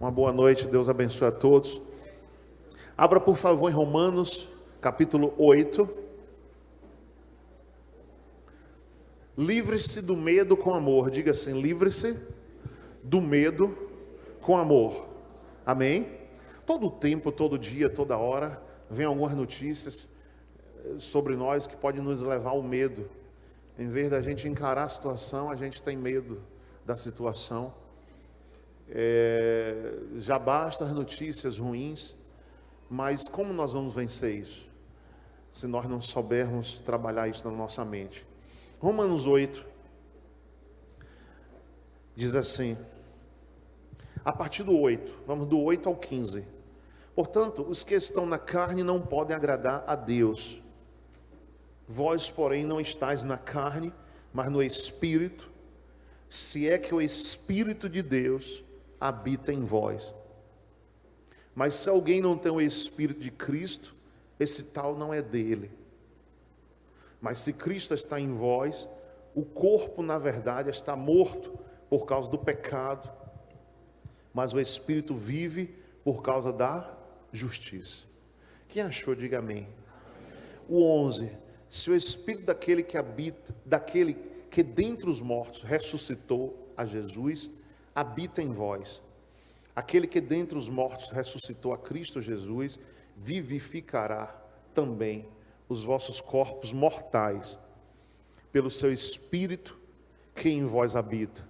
Uma boa noite, Deus abençoe a todos. Abra por favor em Romanos, capítulo 8. Livre-se do medo com amor. Diga assim: livre-se do medo com amor. Amém? Todo tempo, todo dia, toda hora, vem algumas notícias sobre nós que podem nos levar ao medo. Em vez da gente encarar a situação, a gente tem medo da situação. Já basta as notícias ruins, mas como nós vamos vencer isso? Se nós não soubermos trabalhar isso na nossa mente. Romanos 8 diz assim, a partir do 8, vamos do 8 ao 15. Portanto, os que estão na carne não podem agradar a Deus. Vós, porém, não estáis na carne, mas no Espírito, se é que o Espírito de Deus habita em vós. Mas se alguém não tem o Espírito de Cristo, esse tal não é dele. Mas se Cristo está em vós, o corpo, na verdade, está morto por causa do pecado, mas o Espírito vive por causa da justiça. Quem achou, diga amém. O 11, se o Espírito daquele que habita, daquele que dentre os mortos ressuscitou a Jesus, habita em vós. Aquele que dentre os mortos ressuscitou a Cristo Jesus, vivificará também os vossos corpos mortais, pelo seu Espírito que em vós habita.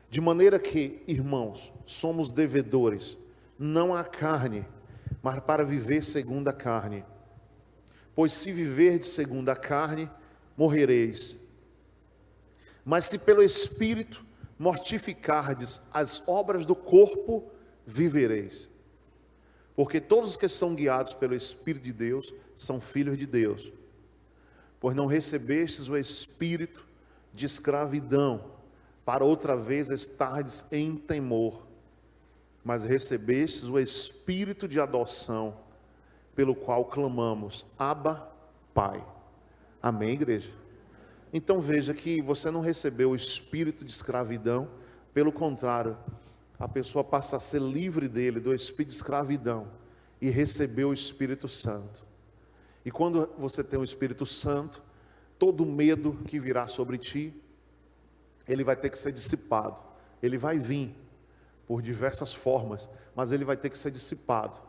De maneira que, irmãos, somos devedores, não à carne, mas para viver segundo a carne. Pois se viverdes segundo a carne, morrereis. Mas se pelo Espírito mortificardes as obras do corpo, vivereis. Porque todos os que são guiados pelo Espírito de Deus são filhos de Deus. Pois não recebestes o espírito de escravidão, para outra vez estardes em temor, mas recebestes o espírito de adoção, pelo qual clamamos, Abba, Pai. Amém, igreja? Então veja que você não recebeu o espírito de escravidão, pelo contrário, a pessoa passa a ser livre dele, do espírito de escravidão, e recebeu o Espírito Santo. E quando você tem o Espírito Santo, todo medo que virá sobre ti, ele vai ter que ser dissipado. Ele vai vir por diversas formas, mas ele vai ter que ser dissipado.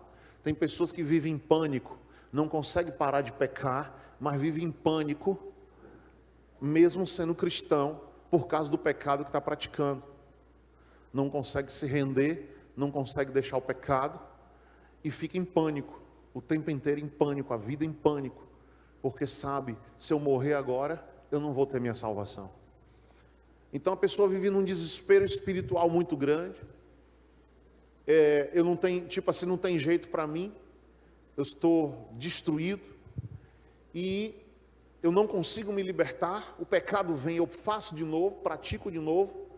Tem pessoas que vivem em pânico, não conseguem parar de pecar, mas vivem em pânico, mesmo sendo cristão, por causa do pecado que está praticando. Não consegue se render, não consegue deixar o pecado, e fica em pânico, o tempo inteiro em pânico, a vida em pânico, porque sabe, se eu morrer agora, eu não vou ter minha salvação. Então a pessoa vive num desespero espiritual muito grande. Eu não tenho, tipo assim, não tem jeito para mim, eu estou destruído, e eu não consigo me libertar, o pecado vem, eu faço de novo, pratico de novo,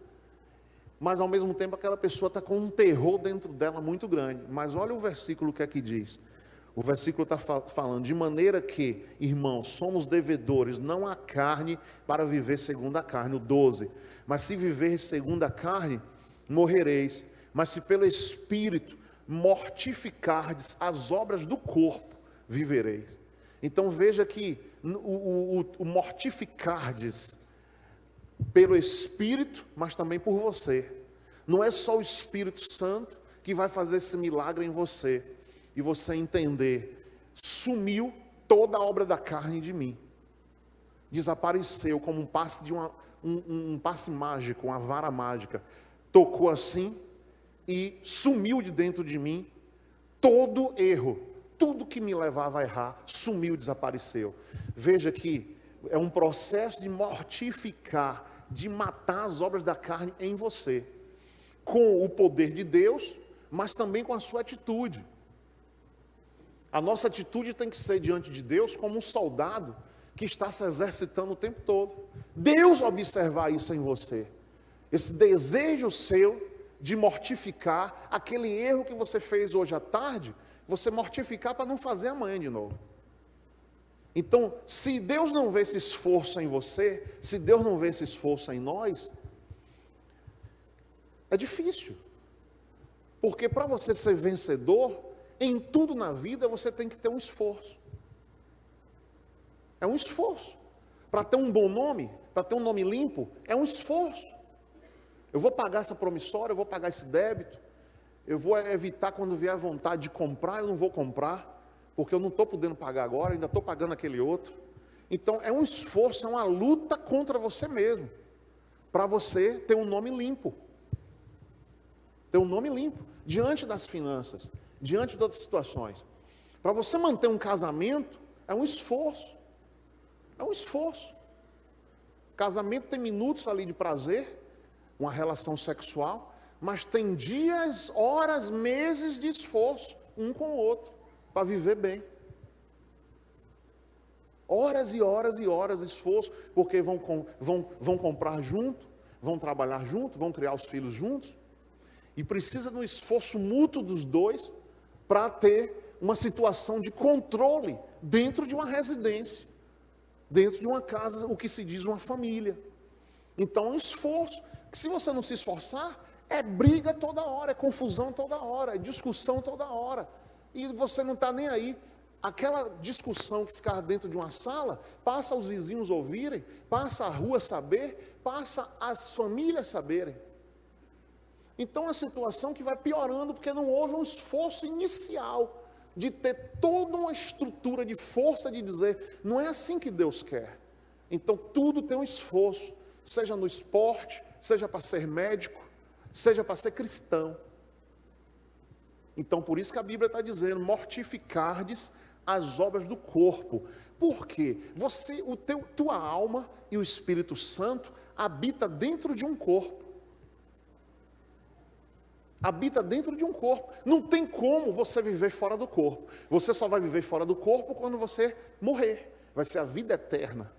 mas ao mesmo tempo aquela pessoa está com um terror dentro dela muito grande. Mas olha o versículo que aqui diz, o versículo está falando, de maneira que, irmãos, somos devedores, não à carne, para viver segundo a carne, o 12, mas se viver segundo a carne, morrereis, mas se pelo Espírito mortificardes as obras do corpo, vivereis. Então veja que o mortificardes pelo Espírito, mas também por você. Não é só o Espírito Santo que vai fazer esse milagre em você, e você entender, sumiu toda a obra da carne de mim, desapareceu como um passe de um passe mágico, uma vara mágica, tocou assim e sumiu de dentro de mim todo erro, tudo que me levava a errar, sumiu, desapareceu. Veja que é um processo de mortificar, de matar as obras da carne em você, com o poder de Deus, mas também com a sua atitude. A nossa atitude tem que ser diante de Deus como um soldado que está se exercitando o tempo todo. Deus observar isso em você, esse desejo seu de mortificar aquele erro que você fez hoje à tarde, você mortificar para não fazer amanhã de novo. Então, se Deus não vê esse esforço em você, se Deus não vê esse esforço em nós, é difícil. Porque para você ser vencedor, em tudo na vida você tem que ter um esforço. É um esforço. Para ter um bom nome, para ter um nome limpo, é um esforço. Eu vou pagar essa promissória, eu vou pagar esse débito, eu vou evitar quando vier a vontade de comprar, eu não vou comprar, porque eu não estou podendo pagar agora, ainda estou pagando aquele outro. Então é um esforço, é uma luta contra você mesmo, para você ter um nome limpo. Ter um nome limpo, diante das finanças, diante das situações. Para você manter um casamento, é um esforço. É um esforço. Casamento tem minutos ali de prazer, uma relação sexual, mas tem dias, horas, meses de esforço, um com o outro, para viver bem. Horas e horas e horas de esforço, porque vão comprar junto, vão trabalhar junto, vão criar os filhos juntos, e precisa de um esforço mútuo dos dois, para ter uma situação de controle, dentro de uma residência, dentro de uma casa, o que se diz uma família. Então é um esforço, que se você não se esforçar, é briga toda hora, é confusão toda hora, é discussão toda hora, e você não está nem aí. Aquela discussão que ficava dentro de uma sala, passa os vizinhos ouvirem, passa a rua saber, passa as famílias saberem. Então é uma situação que vai piorando, porque não houve um esforço inicial, de ter toda uma estrutura de força de dizer, não é assim que Deus quer. Então tudo tem um esforço, seja no esporte, seja para ser médico, seja para ser cristão. Então por isso que a Bíblia está dizendo, mortificardes as obras do corpo. Por quê? Tua alma e o Espírito Santo habita dentro de um corpo. Habita dentro de um corpo. Não tem como você viver fora do corpo. Você só vai viver fora do corpo quando você morrer. Vai ser a vida eterna.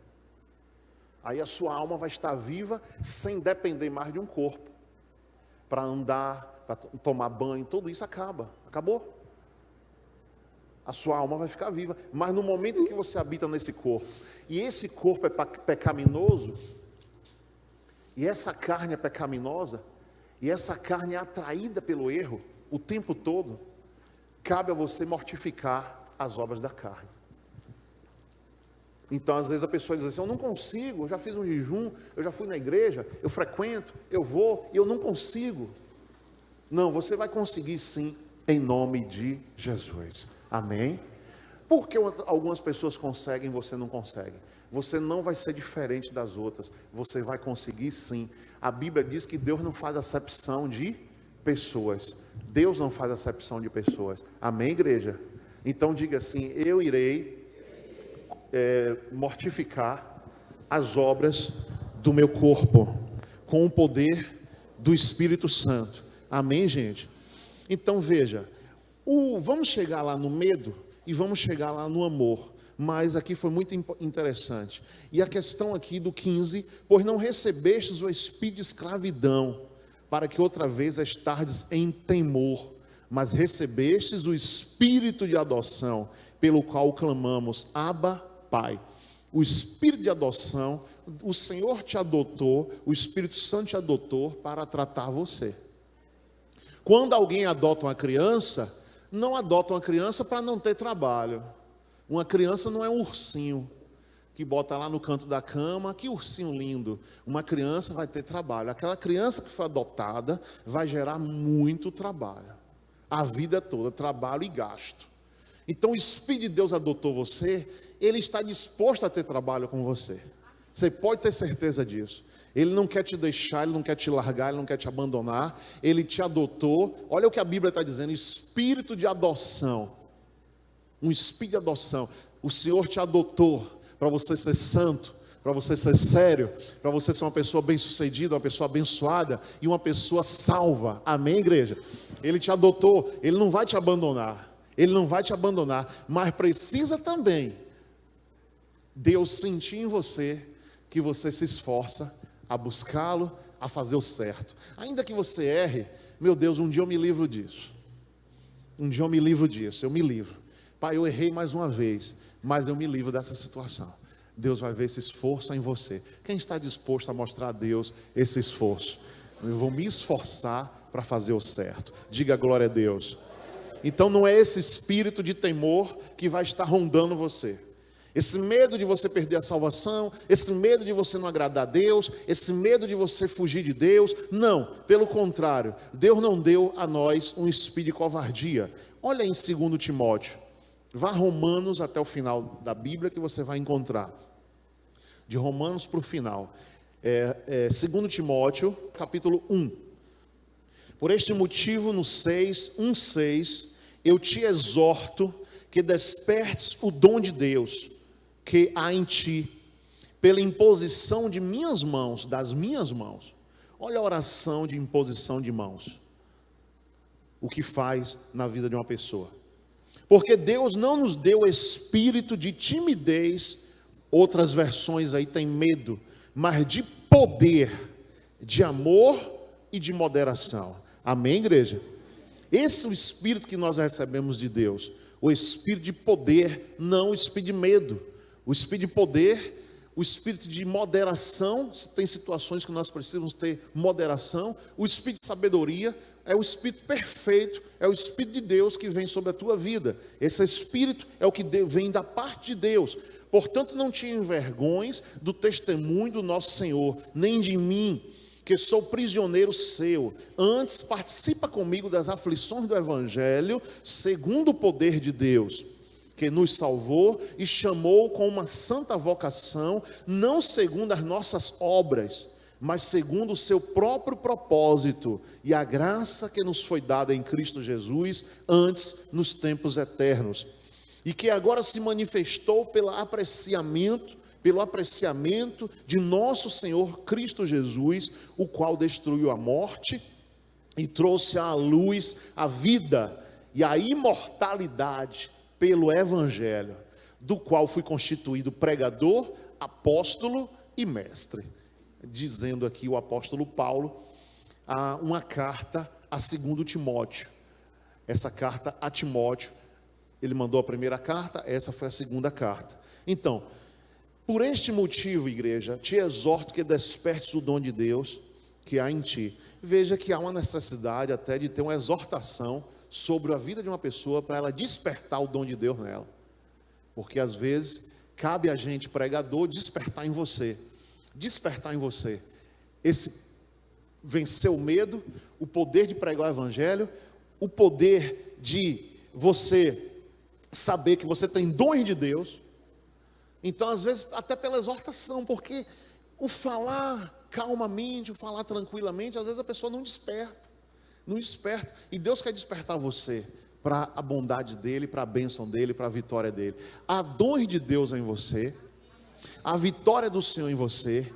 Aí a sua alma vai estar viva sem depender mais de um corpo. Para andar, para tomar banho, tudo isso acaba. Acabou. A sua alma vai ficar viva. Mas no momento em que você habita nesse corpo, e esse corpo é pecaminoso, e essa carne é pecaminosa, e essa carne é atraída pelo erro o tempo todo, cabe a você mortificar as obras da carne. Então às vezes a pessoa diz assim, eu não consigo, eu já fiz um jejum, eu já fui na igreja, eu frequento, eu vou, e eu não consigo. Não, você vai conseguir sim, em nome de Jesus. Amém? Porque algumas pessoas conseguem, você não consegue. Você não vai ser diferente das outras, você vai conseguir sim. A Bíblia diz que Deus não faz acepção de pessoas. Deus não faz acepção de pessoas. Amém, igreja? Então diga assim, eu irei mortificar as obras do meu corpo, com o poder do Espírito Santo. Amém, gente? Então veja, vamos chegar lá no medo e vamos chegar lá no amor. Mas aqui foi muito interessante. E a questão aqui do 15, pois não recebestes o espírito de escravidão, para que outra vez estardes em temor, mas recebestes o espírito de adoção, pelo qual clamamos, Abba, Pai. O espírito de adoção, o Senhor te adotou, o Espírito Santo te adotou para tratar você. Quando alguém adota uma criança, não adota uma criança para não ter trabalho. Uma criança não é um ursinho que bota lá no canto da cama, que ursinho lindo. Uma criança vai ter trabalho. Aquela criança que foi adotada vai gerar muito trabalho. A vida toda, trabalho e gasto. Então o Espírito de Deus adotou você, Ele está disposto a ter trabalho com você. Você pode ter certeza disso. Ele não quer te deixar, Ele não quer te largar, Ele não quer te abandonar. Ele te adotou. Olha o que a Bíblia está dizendo, espírito de adoção. Um espírito de adoção. O Senhor te adotou para você ser santo, para você ser sério, para você ser uma pessoa bem-sucedida, uma pessoa abençoada e uma pessoa salva. Amém, igreja? Ele te adotou, Ele não vai te abandonar. Ele não vai te abandonar, mas precisa também Deus sentir em você que você se esforça a buscá-lo, a fazer o certo. Ainda que você erre, meu Deus, um dia eu me livro disso. Um dia eu me livro disso, eu me livro. Pai, eu errei mais uma vez, mas eu me livro dessa situação. Deus vai ver esse esforço em você. Quem está disposto a mostrar a Deus esse esforço? Eu vou me esforçar para fazer o certo. Diga glória a Deus. Então não é esse espírito de temor que vai estar rondando você. Esse medo de você perder a salvação, esse medo de você não agradar a Deus, esse medo de você fugir de Deus. Não, pelo contrário, Deus não deu a nós um espírito de covardia. Olha em 2 Timóteo, vá a Romanos até o final da Bíblia que você vai encontrar. De Romanos para o final. 2 Timóteo, capítulo 1. Por este motivo, no 1:6, eu te exorto que despertes o dom de Deus que há em ti, pela imposição de minhas mãos, das minhas mãos. Olha a oração de imposição de mãos, o que faz na vida de uma pessoa. Porque Deus não nos deu espírito de timidez, outras versões aí tem medo, mas de poder, de amor e de moderação. Amém, igreja? Esse é o espírito que nós recebemos de Deus, o espírito de poder, não o espírito de medo. O espírito de poder, o espírito de moderação, tem situações que nós precisamos ter moderação. O espírito de sabedoria é o espírito perfeito, é o espírito de Deus que vem sobre a tua vida. Esse espírito é o que vem da parte de Deus. Portanto, não te envergonhes do testemunho do nosso Senhor, nem de mim, que sou prisioneiro seu. Antes, participa comigo das aflições do Evangelho, segundo o poder de Deus, que nos salvou e chamou com uma santa vocação, não segundo as nossas obras, mas segundo o seu próprio propósito e a graça que nos foi dada em Cristo Jesus, antes nos tempos eternos, e que agora se manifestou pelo apreciamento de nosso Senhor Cristo Jesus, o qual destruiu a morte e trouxe à luz a vida e a imortalidade pelo Evangelho, do qual fui constituído pregador, apóstolo e mestre. Dizendo aqui o apóstolo Paulo, uma carta a 2 Timóteo. Essa carta a Timóteo, ele mandou a primeira carta, essa foi a segunda carta. Então, por este motivo, igreja, te exorto que despertes o dom de Deus que há em ti. Veja que há uma necessidade até de ter uma exortação sobre a vida de uma pessoa, para ela despertar o dom de Deus nela. Porque às vezes cabe a gente, pregador, despertar em você esse vencer o medo, o poder de pregar o Evangelho, o poder de você saber que você tem dons de Deus. Então às vezes até pela exortação, porque o falar calmamente, o falar tranquilamente, às vezes a pessoa não desperta, e Deus quer despertar você para a bondade dEle, para a bênção dEle, para a vitória dEle. Há dons de Deus em você, a vitória do Senhor em você,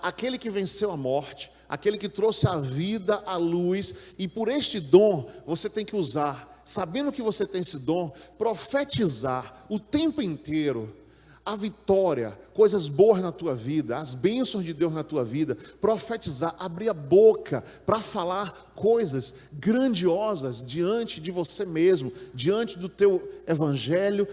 aquele que venceu a morte, aquele que trouxe a vida, a luz, e por este dom você tem que usar, sabendo que você tem esse dom, profetizar o tempo inteiro a vitória, coisas boas na tua vida, as bênçãos de Deus na tua vida, profetizar, abrir a boca para falar coisas grandiosas diante de você mesmo, diante do teu evangelho,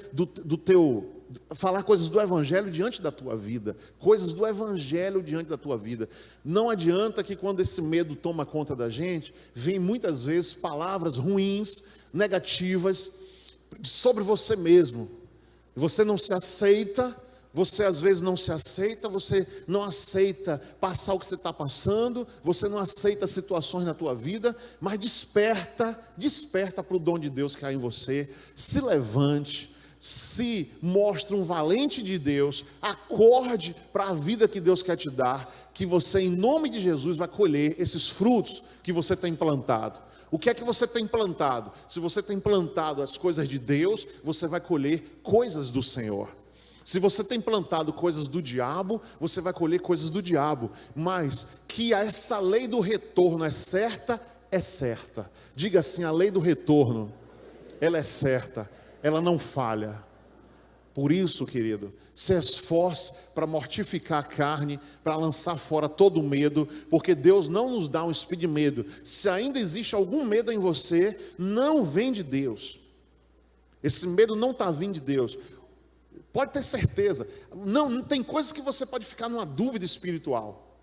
falar coisas do evangelho diante da tua vida, coisas do evangelho diante da tua vida. Não adianta que quando esse medo toma conta da gente, vem muitas vezes palavras ruins, negativas sobre você mesmo. Você não se aceita, você às vezes não se aceita, você não aceita passar o que você está passando, você não aceita situações na tua vida, mas desperta para o dom de Deus que há em você, se levante, se mostre um valente de Deus, acorde para a vida que Deus quer te dar, que você em nome de Jesus vai colher esses frutos que você tem plantado. O que é que você tem plantado? Se você tem plantado as coisas de Deus, você vai colher coisas do Senhor. Se você tem plantado coisas do diabo, você vai colher coisas do diabo. Mas que essa lei do retorno é certa, é certa. Diga assim, a lei do retorno, ela é certa, ela não falha. Por isso, querido, se esforce para mortificar a carne, para lançar fora todo o medo, porque Deus não nos dá um espírito de medo. Se ainda existe algum medo em você, não vem de Deus. Esse medo não está vindo de Deus. Pode ter certeza. Não tem coisas que você pode ficar numa dúvida espiritual.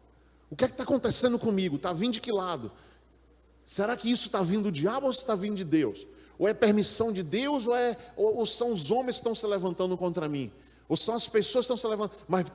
O que é que está acontecendo comigo? Está vindo de que lado? Será que isso está vindo do diabo ou está vindo de Deus? Ou é permissão de Deus ou são os homens que estão se levantando contra mim? Ou são as pessoas que estão se levantando? Mas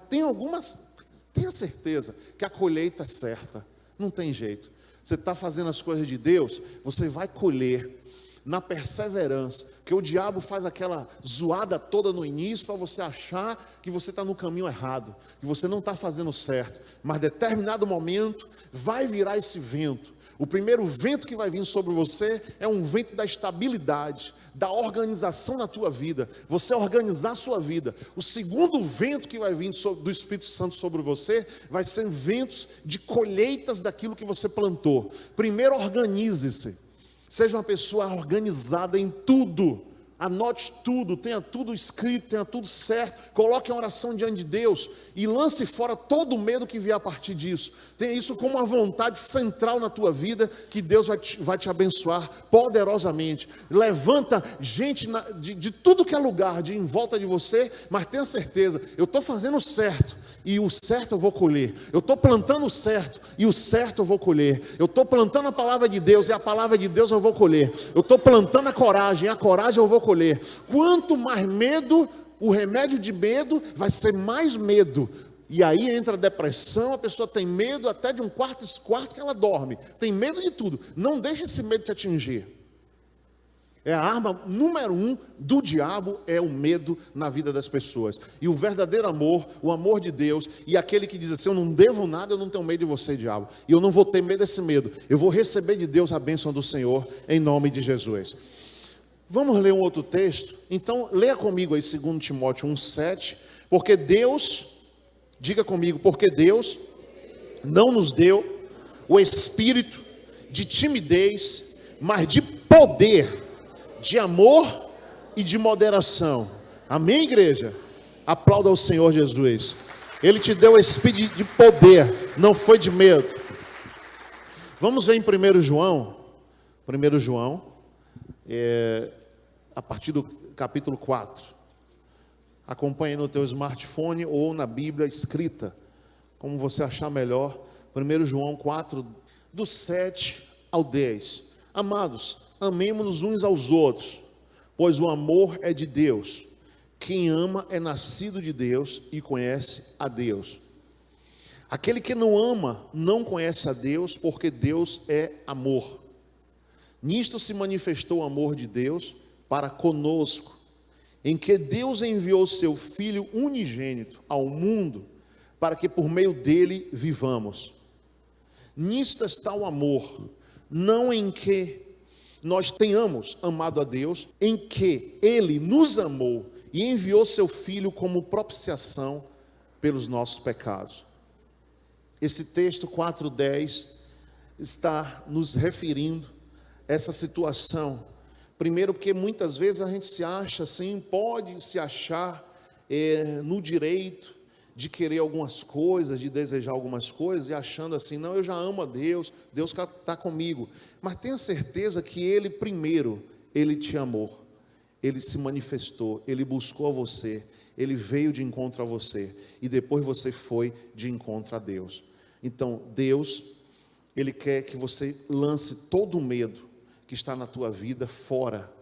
tenha certeza que a colheita é certa. Não tem jeito. Você está fazendo as coisas de Deus, você vai colher na perseverança, que o diabo faz aquela zoada toda no início para você achar que você está no caminho errado, que você não está fazendo certo, mas em determinado momento vai virar esse vento. O primeiro vento que vai vir sobre você é um vento da estabilidade, da organização na tua vida, você organizar a sua vida. O segundo vento que vai vir do Espírito Santo sobre você vai ser ventos de colheitas daquilo que você plantou. Primeiro, organize-se. Seja uma pessoa organizada em tudo. Anote tudo, tenha tudo escrito, tenha tudo certo. Coloque a oração diante de Deus e lance fora todo o medo que vier a partir disso. Tenha isso como uma vontade central na tua vida, que Deus vai te abençoar poderosamente. Levanta gente de tudo que é lugar, em volta de você, mas tenha certeza, eu estou fazendo o certo. E o certo eu vou colher. Eu estou plantando o certo e o certo eu vou colher. Eu estou plantando a palavra de Deus e a palavra de Deus eu vou colher. Eu estou plantando a coragem e a coragem eu vou colher. Quanto mais medo, o remédio de medo vai ser mais medo. E aí entra a depressão, a pessoa tem medo até de um quarto que ela dorme. Tem medo de tudo. Não deixe esse medo te atingir. É a arma número 1 do diabo, é o medo na vida das pessoas. E o verdadeiro amor, o amor de Deus, e aquele que diz assim, eu não devo nada, eu não tenho medo de você, diabo. E eu não vou ter medo desse medo. Eu vou receber de Deus a bênção do Senhor, em nome de Jesus. Vamos ler um outro texto? Então, leia comigo aí 2 Timóteo 1,7. Porque Deus, diga comigo, porque Deus não nos deu o espírito de timidez, mas de poder, de amor e de moderação. Amém, igreja? Aplauda ao Senhor Jesus. Ele te deu o espírito de poder, não foi de medo. Vamos ver em 1 João. 1 João, a partir do capítulo 4. Acompanhe no teu smartphone ou na Bíblia escrita, como você achar melhor. 1 João 4, do 7 ao 10. Amados, amemo-nos uns aos outros, pois o amor é de Deus. Quem ama é nascido de Deus e conhece a Deus. Aquele que não ama não conhece a Deus, porque Deus é amor. Nisto se manifestou o amor de Deus para conosco, em que Deus enviou seu Filho unigênito ao mundo, para que por meio dele vivamos. Nisto está o amor, não em que nós tenhamos amado a Deus, em que Ele nos amou e enviou seu Filho como propiciação pelos nossos pecados. Esse texto 4:10 está nos referindo a essa situação. Primeiro porque muitas vezes a gente se acha assim, pode se achar no direito de querer algumas coisas, de desejar algumas coisas, e achando assim, não, eu já amo a Deus, Deus está comigo. Mas tenha certeza que Ele primeiro, Ele te amou, Ele se manifestou, Ele buscou a você, Ele veio de encontro a você, e depois você foi de encontro a Deus. Então, Deus, Ele quer que você lance todo o medo que está na tua vida fora,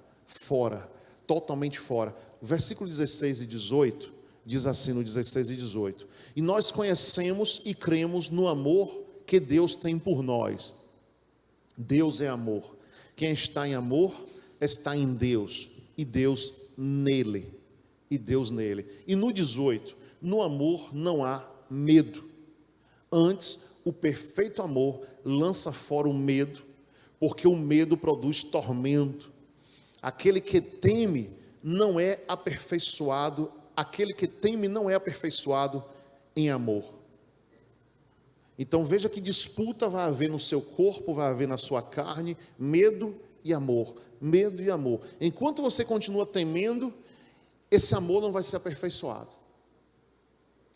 totalmente fora. Versículo 16 e 18, diz assim no 16 e 18: e nós conhecemos e cremos no amor que Deus tem por nós. Deus é amor. Quem está em amor está em Deus, e Deus nele, E no 18, no amor não há medo. Antes, o perfeito amor lança fora o medo, porque o medo produz tormento. Aquele que teme não é aperfeiçoado em amor. Então veja que disputa vai haver no seu corpo, vai haver na sua carne, medo e amor. Enquanto você continua temendo, esse amor não vai ser aperfeiçoado.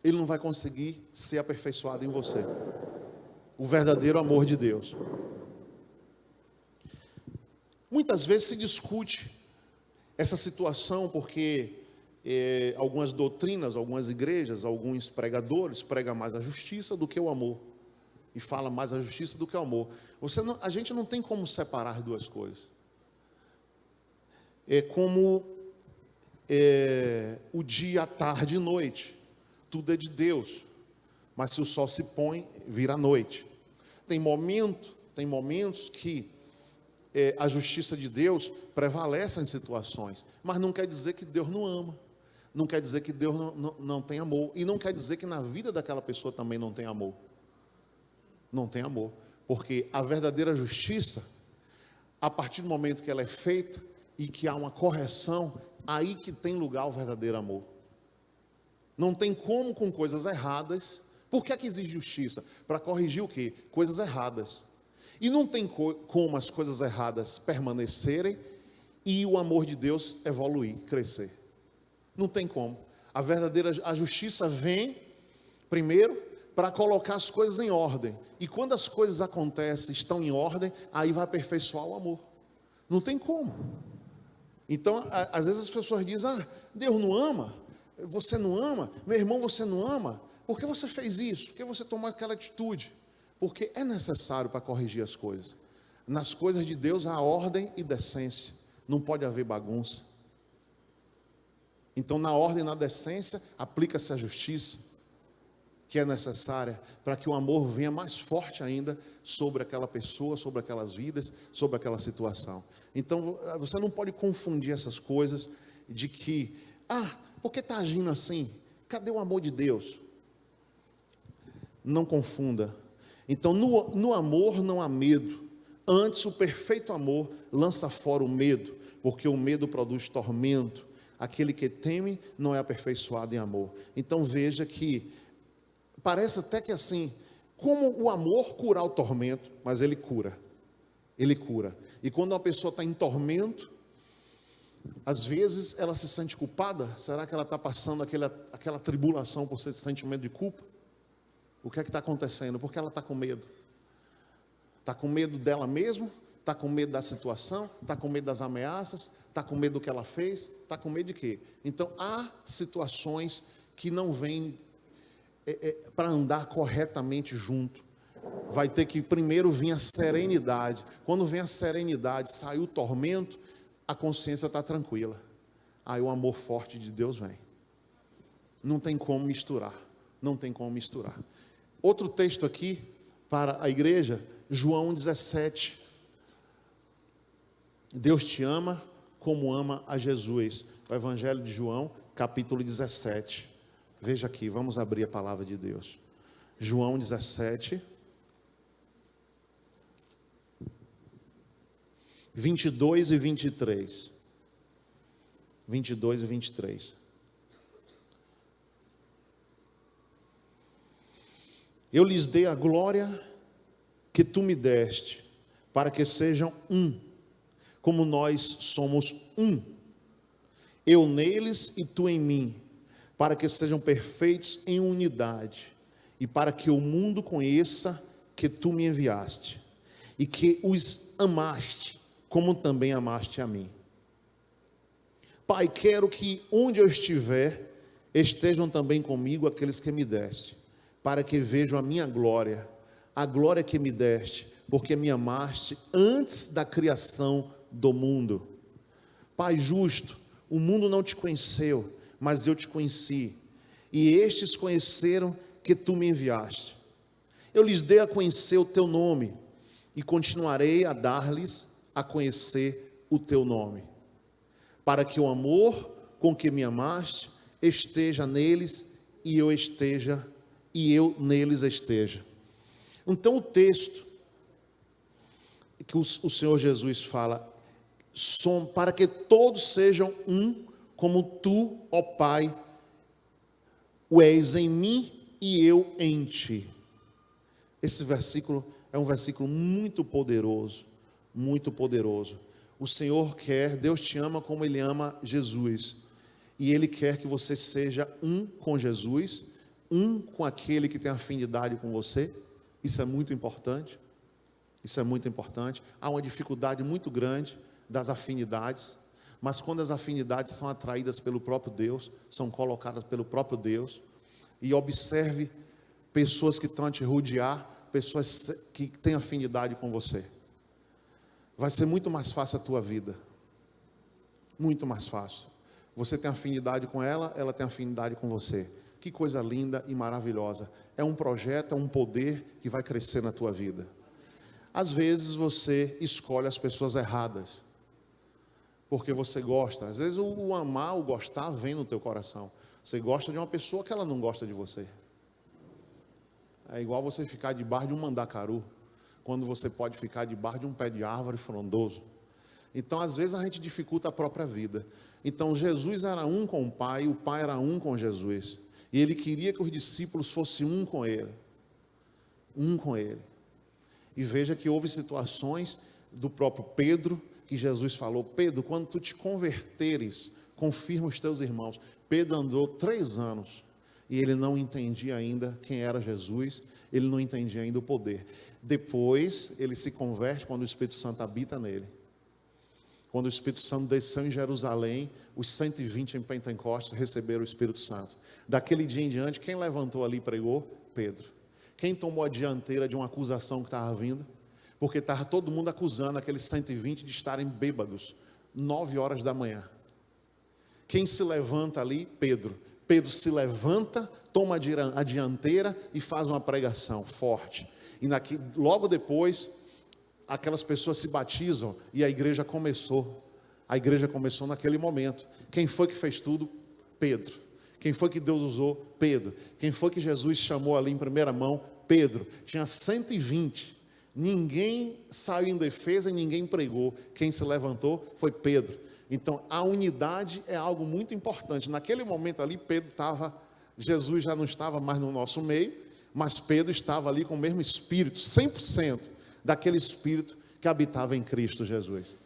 Ele não vai conseguir ser aperfeiçoado em você. O verdadeiro amor de Deus. Muitas vezes se discute essa situação porque algumas doutrinas, algumas igrejas, alguns pregadores pregam mais a justiça do que o amor. e fala mais a justiça do que o amor. A gente não tem como separar duas coisas. É como o dia, a tarde e noite. Tudo é de Deus. Mas se o sol se põe, vira noite. Tem momentos que a justiça de Deus prevalece em situações. Mas não quer dizer que Deus não ama. Não quer dizer que Deus não tem amor. E não quer dizer que na vida daquela pessoa também não tem amor. Não tem amor. Porque a verdadeira justiça, a partir do momento que ela é feita e que há uma correção, aí que tem lugar o verdadeiro amor. Não tem como com coisas erradas. Por que é que existe justiça? Para corrigir o quê? Coisas erradas. E não tem como as coisas erradas permanecerem e o amor de Deus evoluir, crescer. Não tem como. A justiça vem, primeiro, para colocar as coisas em ordem. E quando as coisas acontecem, estão em ordem, aí vai aperfeiçoar o amor. Não tem como. Então, às vezes as pessoas dizem, Deus não ama, você não ama, meu irmão, você não ama, por que você fez isso? Por que você tomou aquela atitude? Porque é necessário para corrigir as coisas. Nas coisas de Deus há ordem e decência, não pode haver bagunça. Então, na ordem e na decência, aplica-se a justiça, que é necessária para que o amor venha mais forte ainda sobre aquela pessoa, sobre aquelas vidas, sobre aquela situação. Então, você não pode confundir essas coisas de que, por que está agindo assim? Cadê o amor de Deus? Não confunda. Então, no amor não há medo. Antes, o perfeito amor lança fora o medo, porque o medo produz tormento. Aquele que teme não é aperfeiçoado em amor. Então, veja que parece até que assim, como o amor cura o tormento, mas ele cura. Ele cura. E quando uma pessoa está em tormento, às vezes ela se sente culpada. Será que ela está passando aquela tribulação por esse sentimento de culpa? O que é que está acontecendo? Porque ela está com medo. Está com medo dela mesma? Está com medo da situação? Está com medo das ameaças? Está com medo do que ela fez? Está com medo de quê? Então, há situações que não vêm para andar corretamente junto. Vai ter que primeiro vir a serenidade. Quando vem a serenidade, sai o tormento, a consciência está tranquila. Aí o amor forte de Deus vem. Não tem como misturar. Não tem como misturar. Outro texto aqui para a igreja, João 17. Deus te ama como ama a Jesus. O Evangelho de João, capítulo 17. Veja aqui, vamos abrir a palavra de Deus. João 17, 22 e 23. 22 e 23. Eu lhes dei a glória que tu me deste, para que sejam um, como nós somos um. Eu neles e tu em mim, para que sejam perfeitos em unidade, e para que o mundo conheça que tu me enviaste, e que os amaste, como também amaste a mim. Pai, quero que onde eu estiver, estejam também comigo aqueles que me deste, para que vejam a minha glória, a glória que me deste, porque me amaste antes da criação do mundo. Pai justo, o mundo não te conheceu, mas eu te conheci, e estes conheceram que tu me enviaste. Eu lhes dei a conhecer o teu nome, e continuarei a dar-lhes a conhecer o teu nome, para que o amor com que me amaste esteja neles, e eu neles esteja. Então o texto que o Senhor Jesus fala, para que todos sejam um, como tu, ó Pai, o és em mim e eu em ti. Esse versículo é um versículo muito poderoso, muito poderoso. O Senhor quer, Deus te ama como Ele ama Jesus, e Ele quer que você seja um com Jesus, um com aquele que tem afinidade com você. Isso é muito importante. Isso é muito importante. Há uma dificuldade muito grande das afinidades, mas quando as afinidades são atraídas pelo próprio Deus, são colocadas pelo próprio Deus, e observe pessoas que estão a te rodear, pessoas que têm afinidade com você. Vai ser muito mais fácil a tua vida. Muito mais fácil. Você tem afinidade com ela, ela tem afinidade com você. Que coisa linda e maravilhosa. É um projeto, é um poder que vai crescer na tua vida. Às vezes você escolhe as pessoas erradas, porque você gosta. Às vezes o amar, o gostar vem no teu coração. Você gosta de uma pessoa que ela não gosta de você. É igual você ficar debaixo de um mandacaru, quando você pode ficar debaixo de um pé de árvore frondoso. Então, às vezes, a gente dificulta a própria vida. Então, Jesus era um com o Pai era um com Jesus. E Ele queria que os discípulos fossem um com Ele. Um com Ele. E veja que houve situações do próprio Pedro, que Jesus falou: Pedro, quando tu te converteres, confirma os teus irmãos. Pedro andou 3 anos e ele não entendia ainda quem era Jesus, ele não entendia ainda o poder. Depois ele se converte quando o Espírito Santo habita nele. Quando o Espírito Santo desceu em Jerusalém, os 120 em Pentecostes receberam o Espírito Santo. Daquele dia em diante, quem levantou ali e pregou? Pedro. Quem tomou a dianteira de uma acusação que estava vindo? Porque estava todo mundo acusando aqueles 120 de estarem bêbados, 9 horas da manhã. Quem se levanta ali? Pedro. Pedro se levanta, toma a dianteira e faz uma pregação forte. E logo depois, aquelas pessoas se batizam e a igreja começou. A igreja começou naquele momento. Quem foi que fez tudo? Pedro. Quem foi que Deus usou? Pedro. Quem foi que Jesus chamou ali em primeira mão? Pedro. Tinha 120. Ninguém saiu em defesa e ninguém pregou. Quem se levantou foi Pedro. Então, a unidade é algo muito importante. Naquele momento ali, Jesus já não estava mais no nosso meio, mas Pedro estava ali com o mesmo espírito, 100% daquele espírito que habitava em Cristo Jesus.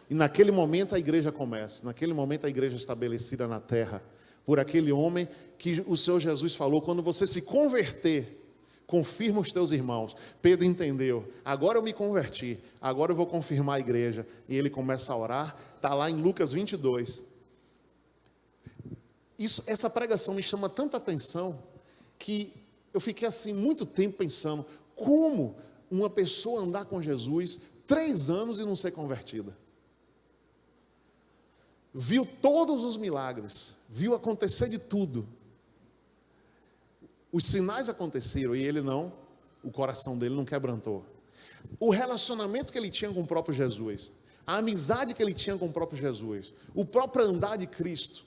E naquele momento a igreja começa, naquele momento a igreja é estabelecida na terra, por aquele homem que o Senhor Jesus falou: quando você se converter, confirma os teus irmãos. Pedro entendeu: agora eu me converti, agora eu vou confirmar a igreja. E ele começa a orar. Está lá em Lucas 22. Essa pregação me chama tanta atenção, que eu fiquei assim muito tempo pensando: como uma pessoa andar com Jesus 3 anos e não ser convertida? Viu todos os milagres, viu acontecer de tudo. Os sinais aconteceram e ele não, o coração dele não quebrantou. O relacionamento que ele tinha com o próprio Jesus, a amizade que ele tinha com o próprio Jesus, o próprio andar de Cristo,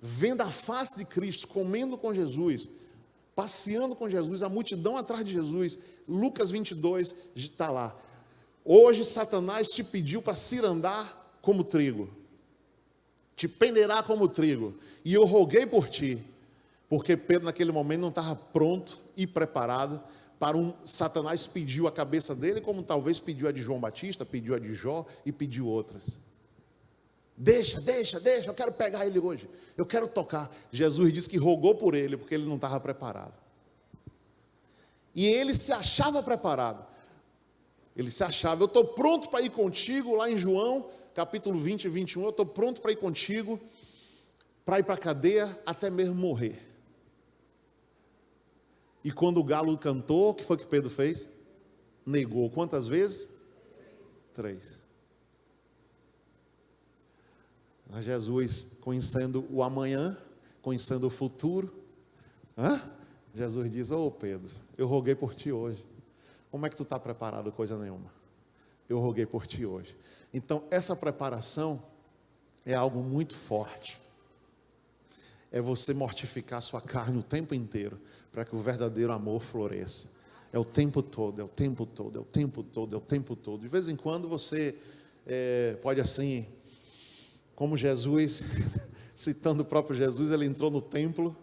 vendo a face de Cristo, comendo com Jesus, passeando com Jesus, a multidão atrás de Jesus. Lucas 22 está lá: hoje Satanás te pediu para cirandar como trigo, te peneirar como trigo, e eu roguei por ti. Porque Pedro naquele momento não estava pronto e preparado para Satanás pediu a cabeça dele, como talvez pediu a de João Batista, pediu a de Jó e pediu outras. Deixa, eu quero pegar ele hoje, eu quero tocar. Jesus disse que rogou por ele, porque ele não estava preparado. E ele se achava preparado. Ele se achava: eu estou pronto para ir contigo, lá em João, capítulo 20 e 21, eu estou pronto para ir contigo, para ir para a cadeia, até mesmo morrer. E quando o galo cantou, o que foi que Pedro fez? Negou. Quantas vezes? 3. Mas Jesus, conhecendo o amanhã, conhecendo o futuro, Jesus diz: ô Pedro, eu roguei por ti hoje. Como é que tu está preparado? Coisa nenhuma. Eu roguei por ti hoje. Então, essa preparação é algo muito forte. É você mortificar sua carne o tempo inteiro, para que o verdadeiro amor floresça. É o tempo todo, é o tempo todo, é o tempo todo, é o tempo todo. De vez em quando você pode assim, como Jesus, citando o próprio Jesus, ele entrou no templo,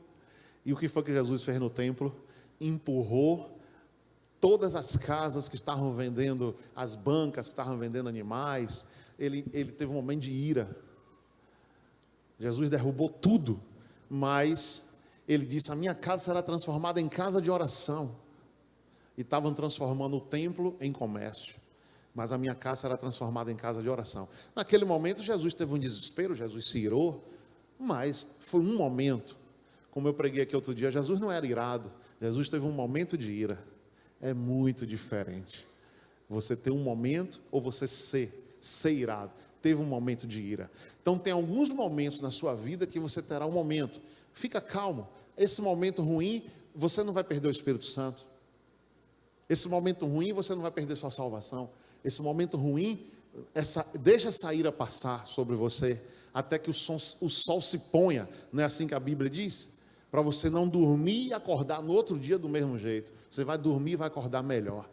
e o que foi que Jesus fez no templo? Empurrou todas as casas que estavam vendendo, as bancas que estavam vendendo animais. Ele teve um momento de ira. Jesus derrubou tudo. Mas ele disse: a minha casa será transformada em casa de oração. E estavam transformando o templo em comércio, mas a minha casa será transformada em casa de oração. Naquele momento Jesus teve um desespero, Jesus se irou, mas foi um momento. Como eu preguei aqui outro dia, Jesus não era irado, Jesus teve um momento de ira. É muito diferente você ter um momento ou você ser irado. Teve um momento de ira. Então tem alguns momentos na sua vida que você terá um momento. Fica calmo. Esse momento ruim, você não vai perder o Espírito Santo. Esse momento ruim, você não vai perder sua salvação. Esse momento ruim, deixa essa ira passar sobre você, até que o sol se ponha. Não é assim que a Bíblia diz? Para você não dormir e acordar no outro dia do mesmo jeito. Você vai dormir e vai acordar melhor.